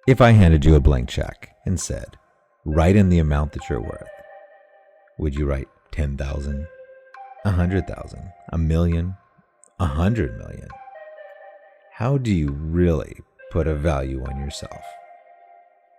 If I handed you a blank check and said, write in the amount that you're worth, would you write 10,000, 100,000, a million, 100 million? How do you really put a value on yourself?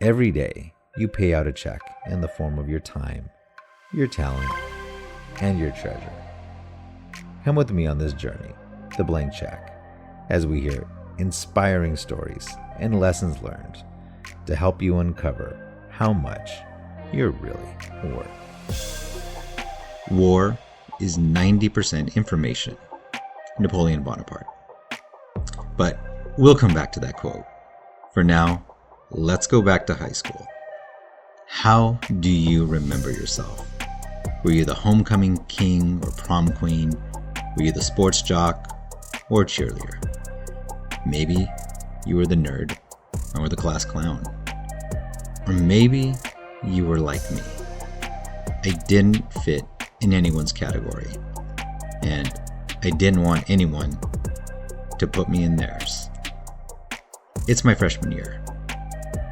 Every day, you pay out a check in the form of your time, your talent, and your treasure. Come with me on this journey, the blank check, as we hear inspiring stories and lessons learned to help you uncover how much you're really worth. War is 90% information. Napoleon Bonaparte. But we'll come back to that quote. For now, let's go back to high school. How do you remember yourself? Were you the homecoming king or prom queen? Were you the sports jock or cheerleader? Maybe you were the nerd or the class clown. Or maybe you were like me. I didn't fit in anyone's category, and I didn't want anyone to put me in theirs. It's my freshman year.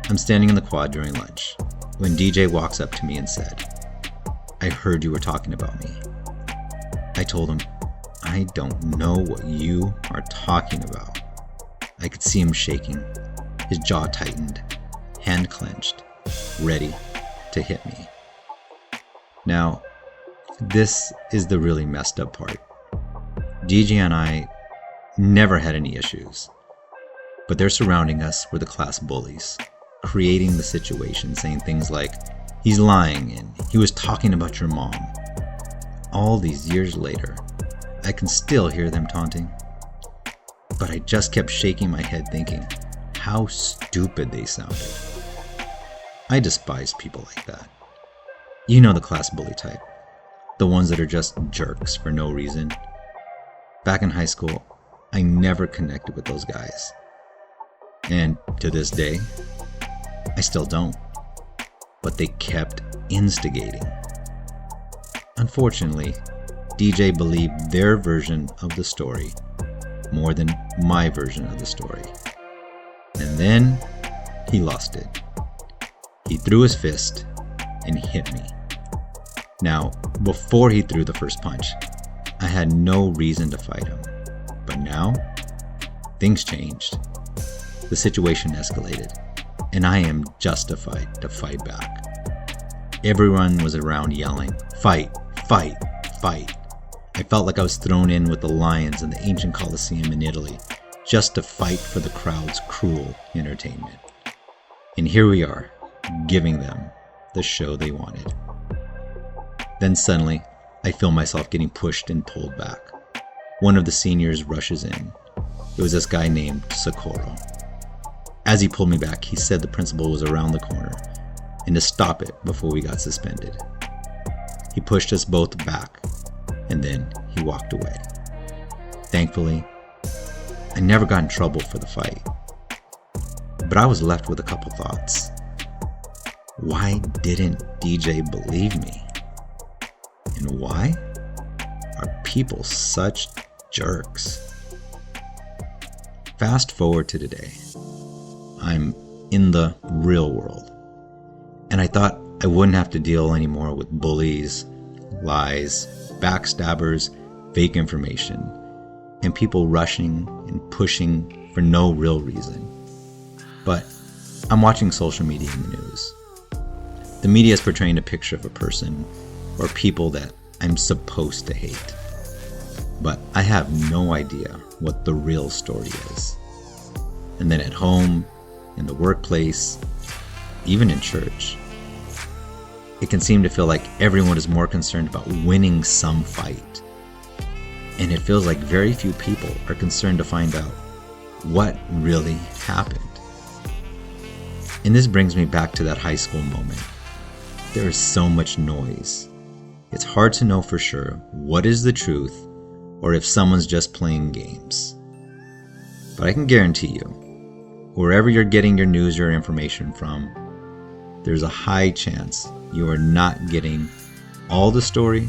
I'm standing in the quad during lunch when DJ walks up to me and said, I heard you were talking about me. I told him, I don't know what you are talking about. I could see him shaking, his jaw tightened, hand clenched, ready to hit me. Now, this is the really messed up part. DJ and I never had any issues, but they're surrounding us were the class bullies, creating the situation, saying things like, he's lying and he was talking about your mom. All these years later, I can still hear them taunting. But I just kept shaking my head thinking how stupid they sounded. I despise people like that. You know the class bully type. The ones that are just jerks for no reason. Back in high school, I never connected with those guys. And to this day, I still don't. But they kept instigating. Unfortunately, DJ believed their version of the story more than my version of the story. And then he lost it. He threw his fist and hit me. Now, before he threw the first punch, I had no reason to fight him. But now, things changed. The situation escalated, and I am justified to fight back. Everyone was around yelling, fight, fight, fight. I felt like I was thrown in with the lions in the ancient Colosseum in Italy, just to fight for the crowd's cruel entertainment. And here we are, giving them the show they wanted. Then suddenly, I feel myself getting pushed and pulled back. One of the seniors rushes in. It was this guy named Socorro. As he pulled me back, he said the principal was around the corner and to stop it before we got suspended. He pushed us both back, and then he walked away. Thankfully, I never got in trouble for the fight, but I was left with a couple thoughts. Why didn't DJ believe me? And why are people such jerks? Fast forward to today. I'm in the real world, and I thought I wouldn't have to deal anymore with bullies, lies, backstabbers, fake information, and people rushing and pushing for no real reason. But I'm watching social media and the news. The media is portraying a picture of a person or people that I'm supposed to hate. But I have no idea what the real story is. And then at home, in the workplace, even in church, it can seem to feel like everyone is more concerned about winning some fight. And it feels like very few people are concerned to find out what really happened. And this brings me back to that high school moment. There is so much noise. It's hard to know for sure what is the truth or if someone's just playing games. But I can guarantee you, wherever you're getting your news or information from, there's a high chance you are not getting all the story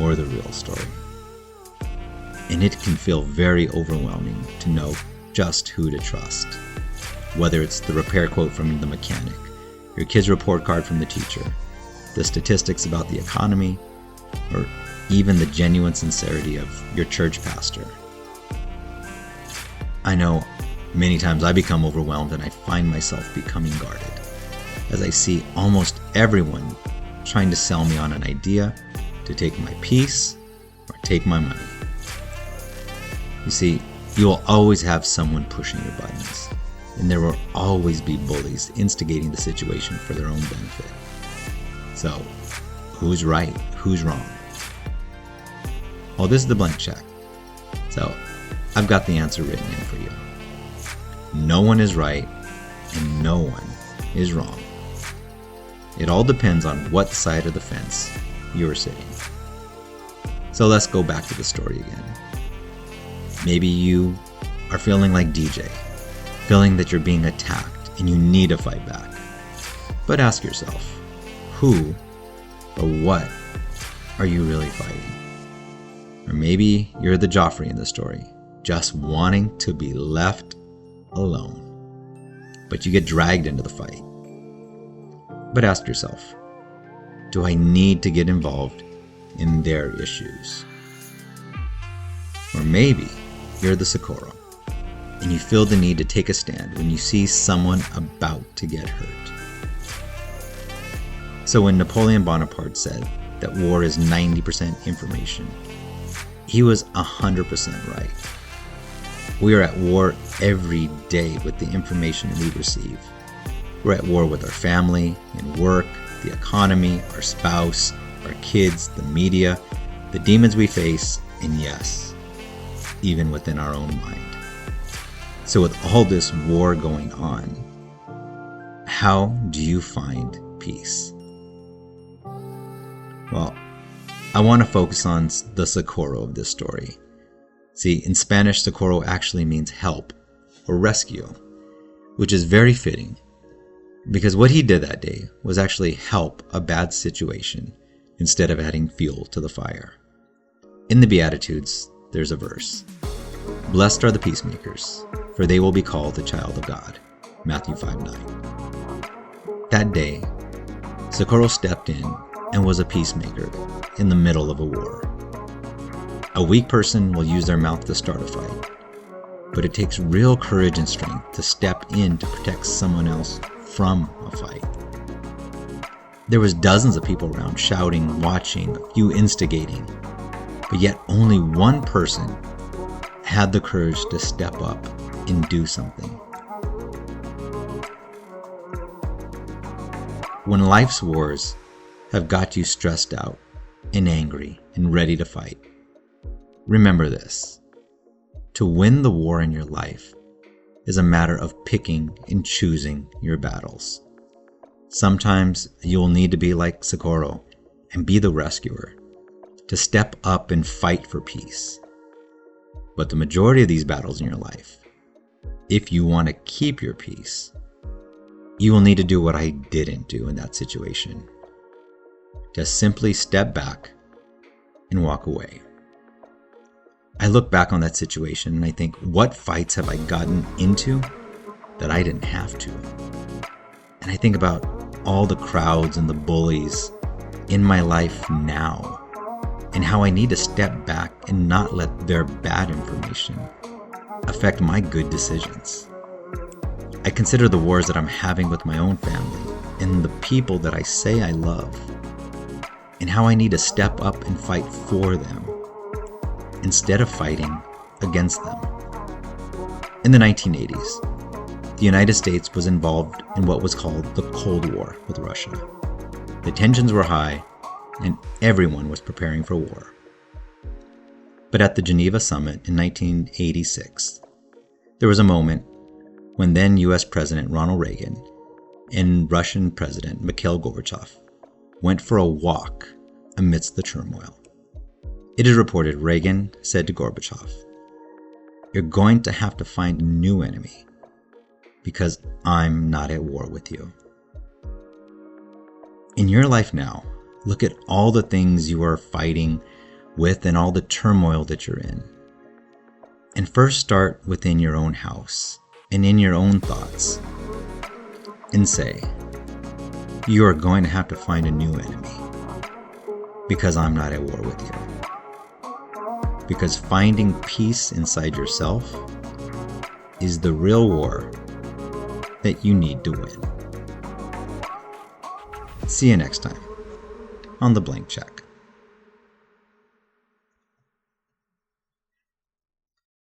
or the real story. And it can feel very overwhelming to know just who to trust. whether it's the repair quote from the mechanic, your kid's report card from the teacher, the statistics about the economy, or even the genuine sincerity of your church pastor. I know many times I become overwhelmed and I find myself becoming guarded as I see almost everyone trying to sell me on an idea to take my peace or take my money. You see, you will always have someone pushing your buttons, and there will always be bullies instigating the situation for their own benefit. So, who's right? Who's wrong? Well, this is the blank check. So, I've got the answer written in for you. No one is right, and no one is wrong. It all depends on what side of the fence you're sitting. So let's go back to the story again. Maybe you are feeling like DJ, feeling that you're being attacked and you need to fight back. But ask yourself, who or what are you really fighting? Or maybe you're the Joffrey in the story, just wanting to be left alone. But you get dragged into the fight. But ask yourself, do I need to get involved in their issues? Or maybe you're the Socorro, and you feel the need to take a stand when you see someone about to get hurt. So when Napoleon Bonaparte said that war is 90% information, he was 100% right. We are at war every day with the information we receive. We're at war with our family and work, the economy, our spouse, our kids, the media, the demons we face, and yes, even within our own mind. So with all this war going on, how do you find peace? Well, I want to focus on the Socorro of this story. See, in Spanish, Socorro actually means help or rescue, which is very fitting because what he did that day was actually help a bad situation instead of adding fuel to the fire. In the Beatitudes, there's a verse. Blessed are the peacemakers, for they will be called the child of God. Matthew 5:9. That day, Socorro stepped in and was a peacemaker in the middle of a war. A weak person will use their mouth to start a fight, but it takes real courage and strength to step in to protect someone else from a fight. There was dozens of people around shouting, watching, a few instigating, but yet only one person had the courage to step up and do something. When life's wars have got you stressed out and angry and ready to fight, remember this. To win the war in your life is a matter of picking and choosing your battles. Sometimes you'll need to be like Socorro and be the rescuer, to step up and fight for peace. But the majority of these battles in your life, if you want to keep your peace, you will need to do what I didn't do in that situation. Just simply step back and walk away. I look back on that situation and I think, what fights have I gotten into that I didn't have to? And I think about all the crowds and the bullies in my life now, and how I need to step back and not let their bad information affect my good decisions. I consider the wars that I'm having with my own family and the people that I say I love, and how I need to step up and fight for them instead of fighting against them. In the 1980s, the United States was involved in what was called the Cold War with Russia. The tensions were high, and everyone was preparing for war. But at the Geneva Summit in 1986, there was a moment when then US President Ronald Reagan and Russian President Mikhail Gorbachev went for a walk amidst the turmoil. It is reported Reagan said to Gorbachev, "You're going to have to find a new enemy because I'm not at war with you." In your life now, look at all the things you are fighting with and all the turmoil that you're in. And first start within your own house and in your own thoughts and say, you are going to have to find a new enemy, because I'm not at war with you. Because finding peace inside yourself is the real war that you need to win. See you next time on The Blank Check.